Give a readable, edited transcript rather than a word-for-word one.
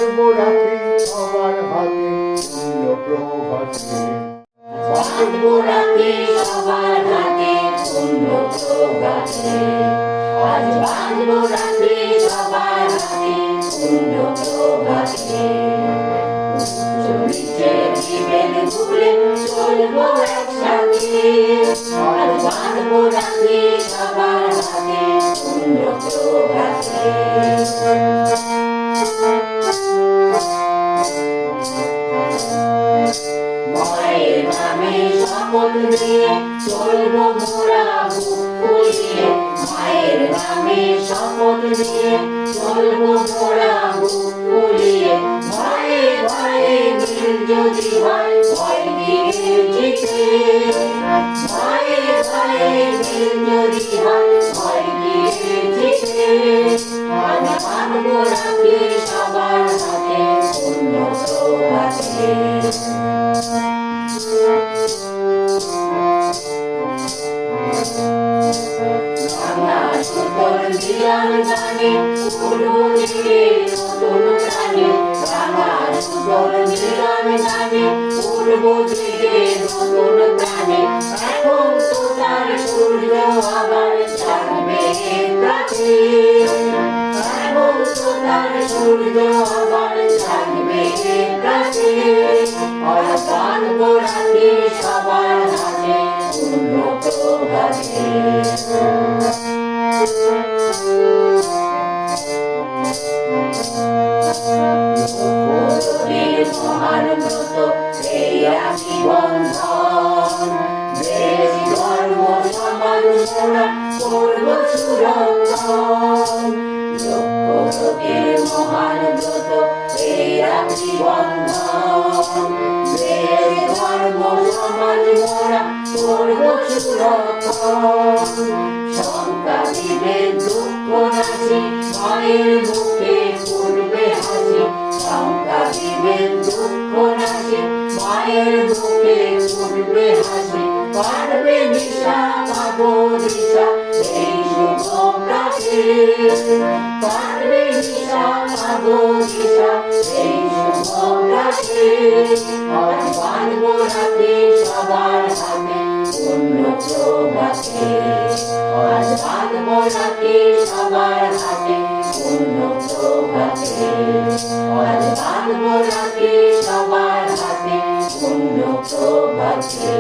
বাঁধবো রাখি সবার হাতে পূর্ণ প্রভাতে। বাঁধবো রাখি সবার হাতে পূর্ণ প্রভাতে। আজ বাঁধবো রাখি সবার হাতে পূর্ণ প্রভাতে। চলিছে জীবন ঘুরে চলবো একসাথে। আজ বাঁধবো রাখি সবার হাতে পূর্ণ প্রভাতে। মায়ের নামে শপথ নিয়ে চলবো মোরা বুক ফুলিয়ে। মায়ের নামে শপথ নিয়ে চলবো মোরা বুক ফুলিয়ে। ভয়ে ভয়ে মিল যদি হয় ভয় দিয়ে জিতে। ভয়ে ভয়ে মিল যদি হয় ভয় দিয়ে জিতে। আজ বাঁধবো রাখি সবার হাতে পূর্ণ প্রভাতে। রাঙা সুতোর দিয়ার গানে উড়বো দিকে নতুন প্রাণে। রাঙা সুতোর দিয়ার গানে উড়বো দিকে নতুন প্রাণে। এখন তো তার সূর্য আবার জাগবে রাতে। এখন তো তার সূর্য আবার জাগবে রাতে। আর বাঁধবো রাখি সবার হাতে পূর্ণ প্রভাতে। মহান ব্রত এই রাখি বন্ধন। দেশ ধর্ম সমাজ মোরা করব সুরক্ষণ। লক্ষ্যব্রতের মহান ব্রত এই রাখি বন্ধন। দেশ ধর্ম সমাজ মোরা করব সুরক্ষণ। শঙ্কা দিবে দুঃখ নাশি মায়ের মুখে ফুটবে হাসি। শঙ্কা দিবে দুঃখ নাশি মায়ের মুখে ফুটবে হাসি। কাটবে নিশা পাবো দিশা এই শুভ প্রাতে। কাটবে নিশা পাবো দিশা এই শুভ প্রাতে। আর বাঁধবো রাখি সবার হাতে পূর্ণ প্রভাতে। আজ বাঁধবো রাখি সবার হাতে পূর্ণ প্রভাতে। আজ বাঁধবো রাখি সবার হাতে পূর্ণ প্রভাতে।